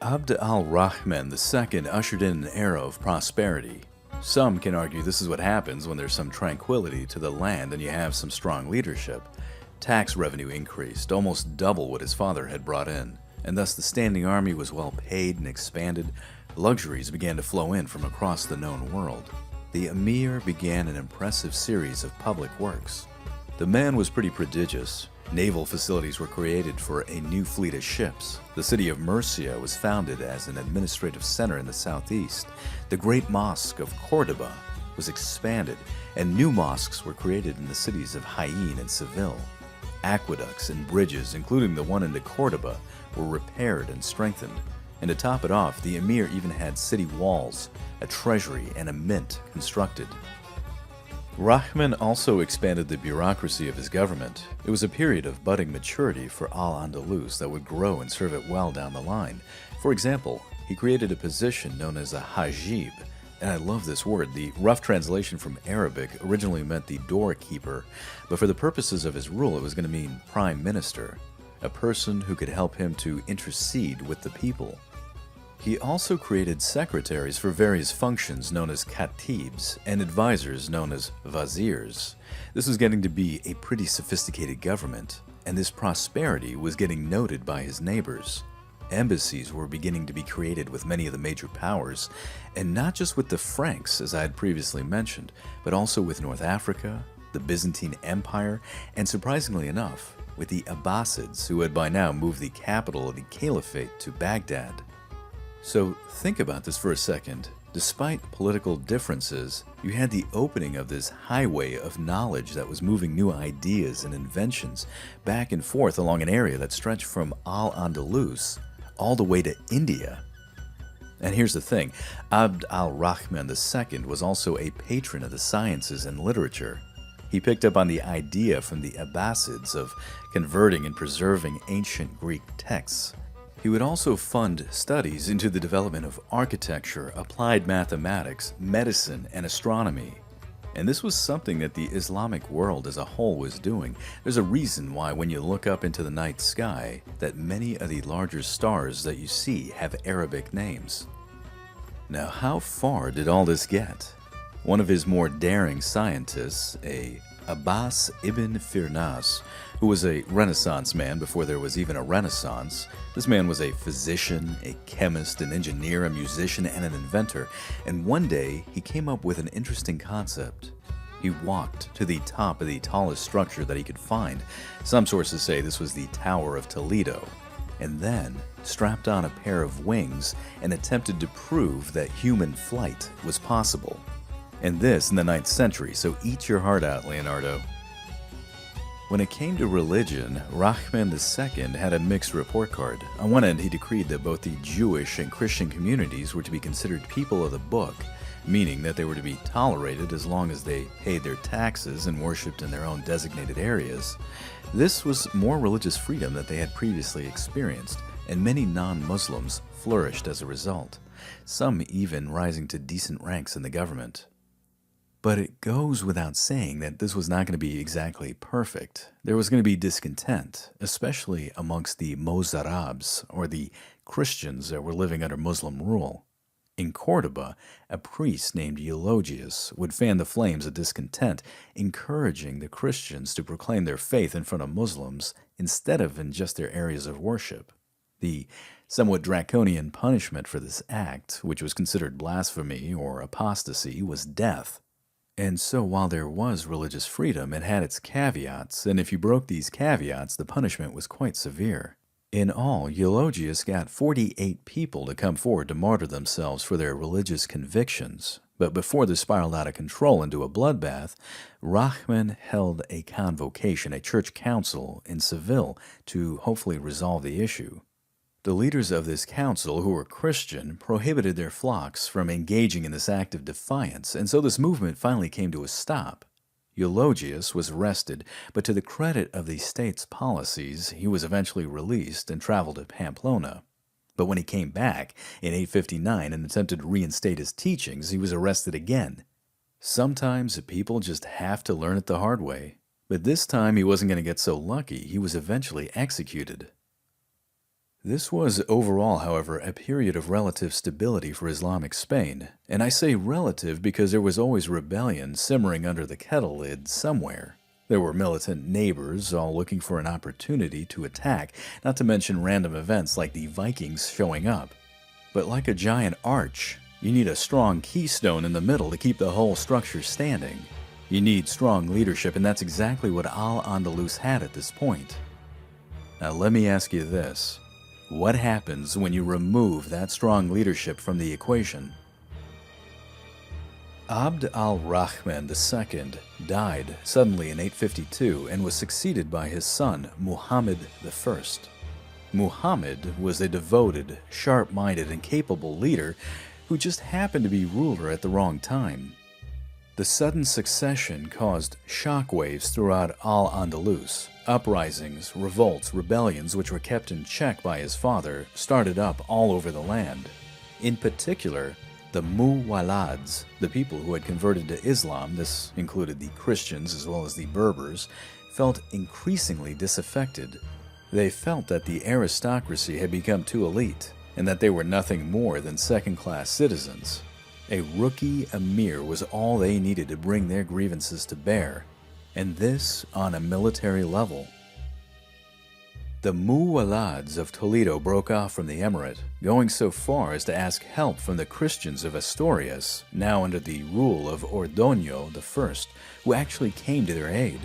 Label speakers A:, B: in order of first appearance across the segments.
A: Abd al-Rahman II ushered in an era of prosperity. Some can argue this is what happens when there's some tranquility to the land and you have some strong leadership. Tax revenue increased, almost double what his father had brought in, and thus the standing army was well paid and expanded. Luxuries began to flow in from across the known world. The emir began an impressive series of public works. The man was pretty prodigious. Naval facilities were created for a new fleet of ships. The city of Murcia was founded as an administrative center in the southeast. The great mosque of Cordoba was expanded, and new mosques were created in the cities of Jaén and Seville. Aqueducts and bridges, including the one into Cordoba, were repaired and strengthened. And to top it off, the emir even had city walls, a treasury, and a mint constructed. Rahman also expanded the bureaucracy of his government. It was a period of budding maturity for Al-Andalus that would grow and serve it well down the line. For example, he created a position known as a hajib, and I love this word. The rough translation from Arabic originally meant the doorkeeper, but for the purposes of his rule it was going to mean prime minister, a person who could help him to intercede with the people. He also created secretaries for various functions known as khatibs and advisors known as wazirs. This was getting to be a pretty sophisticated government, and this prosperity was getting noted by his neighbors. Embassies were beginning to be created with many of the major powers, and not just with the Franks, as I had previously mentioned, but also with North Africa, the Byzantine Empire, and surprisingly enough, with the Abbasids, who had by now moved the capital of the Caliphate to Baghdad. So think about this for a second. Despite political differences, you had the opening of this highway of knowledge that was moving new ideas and inventions back and forth along an area that stretched from Al-Andalus all the way to India. And here's the thing, Abd al-Rahman II was also a patron of the sciences and literature. He picked up on the idea from the Abbasids of converting and preserving ancient Greek texts. He would also fund studies into the development of architecture, applied mathematics, medicine, and astronomy. And this was something that the Islamic world as a whole was doing. There's a reason why when you look up into the night sky, that many of the larger stars that you see have Arabic names. Now, how far did all this get? One of his more daring scientists, a Abbas ibn Firnas, who was a Renaissance man before there was even a Renaissance. This man was a physician, a chemist, an engineer, a musician, and an inventor, and one day he came up with an interesting concept. He walked to the top of the tallest structure that he could find. Some sources say this was the Tower of Toledo, and then strapped on a pair of wings and attempted to prove that human flight was possible. And this in the 9th century, so eat your heart out, Leonardo. When it came to religion, Rahman II had a mixed report card. On one end, he decreed that both the Jewish and Christian communities were to be considered people of the book, meaning that they were to be tolerated as long as they paid their taxes and worshipped in their own designated areas. This was more religious freedom than they had previously experienced, and many non-Muslims flourished as a result, some even rising to decent ranks in the government. But it goes without saying that this was not going to be exactly perfect. There was going to be discontent, especially amongst the Mozarabs, or the Christians that were living under Muslim rule. In Cordoba, a priest named Eulogius would fan the flames of discontent, encouraging the Christians to proclaim their faith in front of Muslims instead of in just their areas of worship. The somewhat draconian punishment for this act, which was considered blasphemy or apostasy, was death. And so while there was religious freedom, it had its caveats, and if you broke these caveats, the punishment was quite severe. In all, Eulogius got 48 people to come forward to martyr themselves for their religious convictions. But before this spiraled out of control into a bloodbath, Rahman held a convocation, a church council in Seville, to hopefully resolve the issue. The leaders of this council, who were Christian, prohibited their flocks from engaging in this act of defiance, and so this movement finally came to a stop. Eulogius was arrested, but to the credit of the state's policies, he was eventually released and traveled to Pamplona. But when he came back in 859 and attempted to reinstate his teachings, he was arrested again. Sometimes people just have to learn it the hard way. But this time he wasn't going to get so lucky. He was eventually executed. This was overall, however, a period of relative stability for Islamic Spain, and I say relative because there was always rebellion simmering under the kettle lid somewhere. There were militant neighbors all looking for an opportunity to attack, not to mention random events like the Vikings showing up. But like a giant arch, you need a strong keystone in the middle to keep the whole structure standing. You need strong leadership, and that's exactly what Al-Andalus had at this point. Now let me ask you this. What happens when you remove that strong leadership from the equation? Abd al-Rahman II died suddenly in 852 and was succeeded by his son, Muhammad I. Muhammad was a devoted, sharp-minded, and capable leader who just happened to be ruler at the wrong time. The sudden succession caused shockwaves throughout Al-Andalus. Uprisings, revolts, rebellions which were kept in check by his father started up all over the land. In particular, the Muwallads, the people who had converted to Islam, this included the Christians as well as the Berbers, felt increasingly disaffected. They felt that the aristocracy had become too elite, and that they were nothing more than second-class citizens. A rookie emir was all they needed to bring their grievances to bear, and this on a military level. The Muwallads of Toledo broke off from the emirate, going so far as to ask help from the Christians of Asturias, now under the rule of Ordoño I, who actually came to their aid.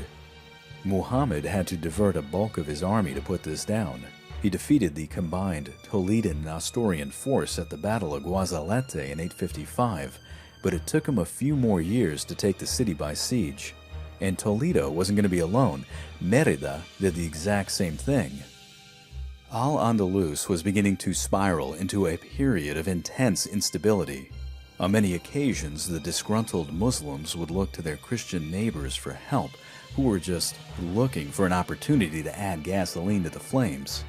A: Muhammad had to divert a bulk of his army to put this down. He defeated the combined Toledan and Asturian force at the Battle of Guazalete in 855, but it took him a few more years to take the city by siege. And Toledo wasn't going to be alone. Mérida did the exact same thing. Al-Andalus was beginning to spiral into a period of intense instability. On many occasions, the disgruntled Muslims would look to their Christian neighbors for help, who were just looking for an opportunity to add gasoline to the flames.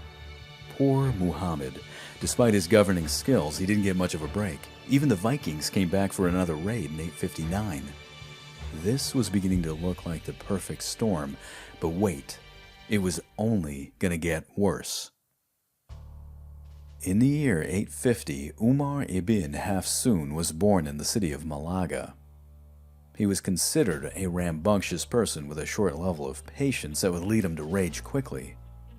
A: Poor Muhammad. Despite his governing skills, he didn't get much of a break. Even the Vikings came back for another raid in 859. This was beginning to look like the perfect storm, but wait, it was only going to get worse. In the year 850, Umar ibn Hafsun was born in the city of Malaga. He was considered a rambunctious person with a short level of patience that would lead him to rage quickly.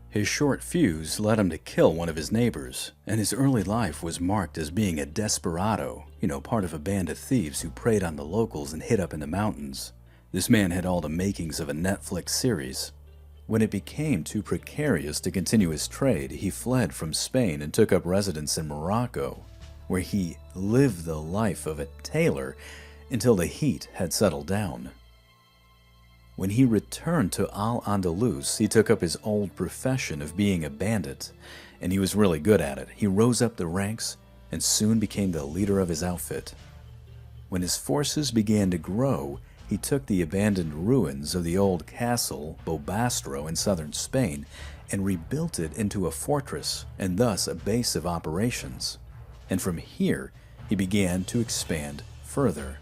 A: His short fuse led him to kill one of his neighbors, and his early life was marked as being a desperado, part of a band of thieves who preyed on the locals and hid up in the mountains. This man had all the makings of a Netflix series. When it became too precarious to continue his trade, he fled from Spain and took up residence in Morocco, where he lived the life of a tailor until the heat had settled down. When he returned to Al-Andalus, he took up his old profession of being a bandit, and he was really good at it. He rose up the ranks and soon became the leader of his outfit. When his forces began to grow, he took the abandoned ruins of the old castle Bobastro in southern Spain and rebuilt it into a fortress and thus a base of operations. And from here, he began to expand further.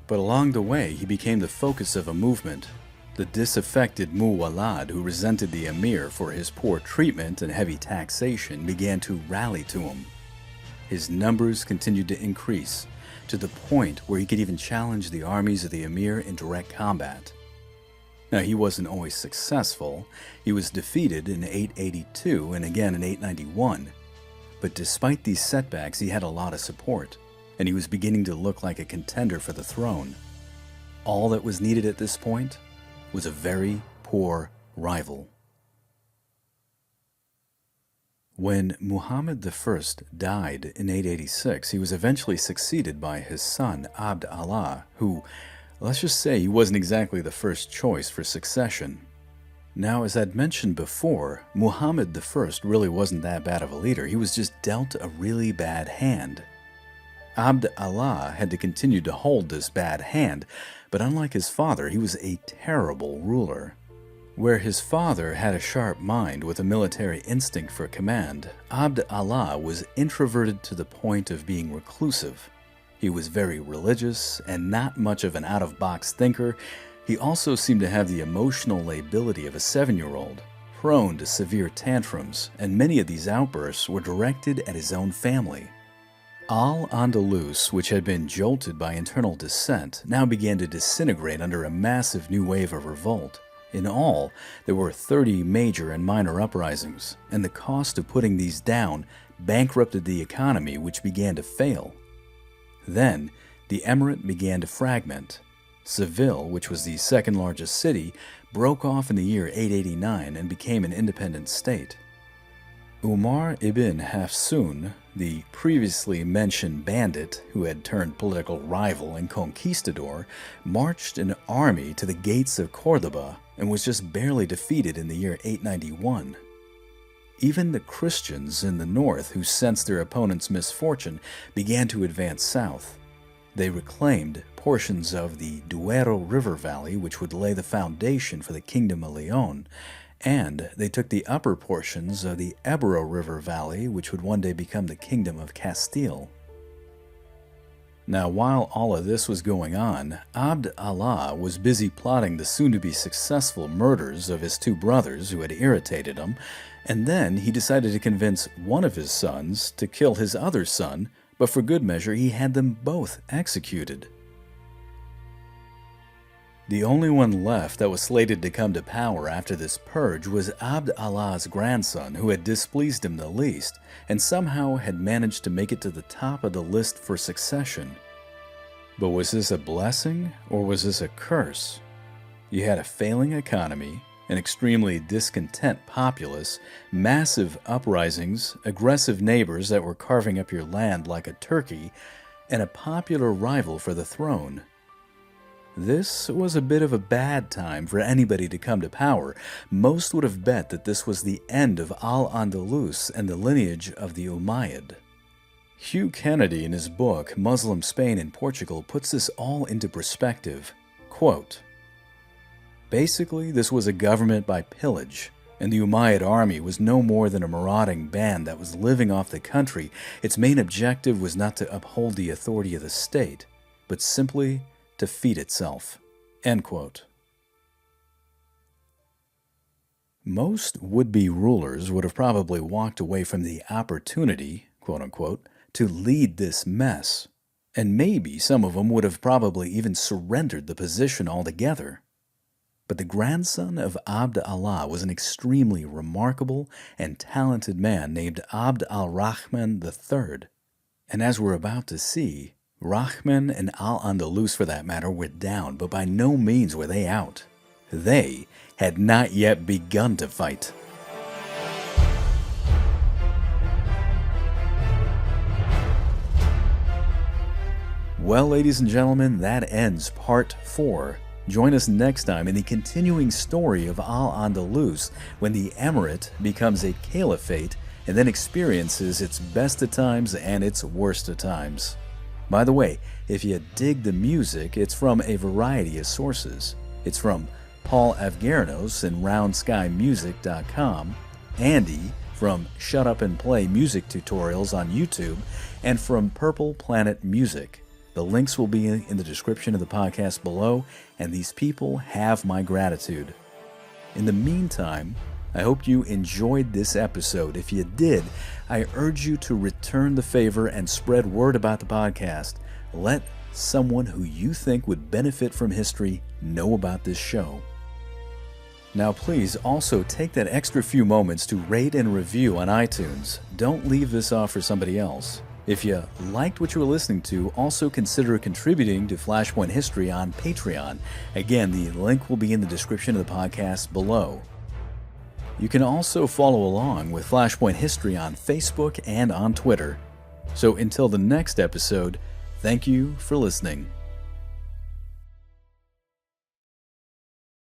A: But along the way, he became the focus of a movement. The disaffected Muwallad, who resented the emir for his poor treatment and heavy taxation, began to rally to him. His numbers continued to increase, to the point where he could even challenge the armies of the emir in direct combat. Now, he wasn't always successful. He was defeated in 882 and again in 891. But despite these setbacks, he had a lot of support, and he was beginning to look like a contender for the throne. All that was needed at this point was a very poor rival. When Muhammad I died in 886, he was eventually succeeded by his son Abd Allah, who, let's just say, he wasn't exactly the first choice for succession. Now, as I'd mentioned before, Muhammad I really wasn't that bad of a leader. He was just dealt a really bad hand. Abd Allah had to continue to hold this bad hand, but unlike his father, he was a terrible ruler. Where his father had a sharp mind with a military instinct for command, Abd Allah was introverted to the point of being reclusive. He was very religious and not much of an out-of-box thinker. He also seemed to have the emotional lability of a 7-year-old. prone to severe tantrums, and many of these outbursts were directed at his own family. Al-Andalus, which had been jolted by internal dissent, now began to disintegrate under a massive new wave of revolt. In all, there were 30 major and minor uprisings, and the cost of putting these down bankrupted the economy, which began to fail. Then, the emirate began to fragment. Seville, which was the second largest city, broke off in the year 889 and became an independent state. Umar ibn Hafsun, the previously mentioned bandit who had turned political rival and conquistador, marched an army to the gates of Cordoba and was just barely defeated in the year 891. Even the Christians in the north, who sensed their opponent's misfortune, began to advance south. They reclaimed portions of the Duero River Valley, which would lay the foundation for the Kingdom of Leon, and they took the upper portions of the Ebro River Valley, which would one day become the Kingdom of Castile. Now, while all of this was going on, Abd Allah was busy plotting the soon-to-be successful murders of his two brothers who had irritated him, and then he decided to convince one of his sons to kill his other son, but for good measure he had them both executed. The only one left that was slated to come to power after this purge was Abd Allah's grandson, who had displeased him the least, and somehow had managed to make it to the top of the list for succession. But was this a blessing, or was this a curse? You had a failing economy, an extremely discontent populace, massive uprisings, aggressive neighbors that were carving up your land like a turkey, and a popular rival for the throne. This was a bit of a bad time for anybody to come to power. Most would have bet that this was the end of Al-Andalus and the lineage of the Umayyad. Hugh Kennedy, in his book Muslim Spain and Portugal, puts this all into perspective. Quote, "Basically, this was a government by pillage, and the Umayyad army was no more than a marauding band that was living off the country. Its main objective was not to uphold the authority of the state, but simply to feed itself." End quote. Most would-be rulers would have probably walked away from the opportunity, quote-unquote, to lead this mess, and maybe some of them would have probably even surrendered the position altogether. But the grandson of Abd Allah was an extremely remarkable and talented man named Abd al-Rahman III, and as we're about to see, Rahman and Al-Andalus, for that matter, were down, but by no means were they out. They had not yet begun to fight. Well, ladies and gentlemen, that ends Part 4. Join us next time in the continuing story of Al-Andalus, when the emirate becomes a caliphate and then experiences its best of times and its worst of times. By the way, if you dig the music, it's from a variety of sources. It's from Paul Avgeranos and RoundSkyMusic.com, Andy from Shut Up and Play Music Tutorials on YouTube, and from Purple Planet Music. The links will be in the description of the podcast below, and these people have my gratitude. In the meantime, I hope you enjoyed this episode. If you did, I urge you to return the favor and spread word about the podcast. Let someone who you think would benefit from history know about this show. Now please also take that extra few moments to rate and review on iTunes. Don't leave this off for somebody else. If you liked what you were listening to, also consider contributing to Flashpoint History on Patreon. Again, the link will be in the description of the podcast below. You can also follow along with Flashpoint History on Facebook and on Twitter. So until the next episode, thank you for listening.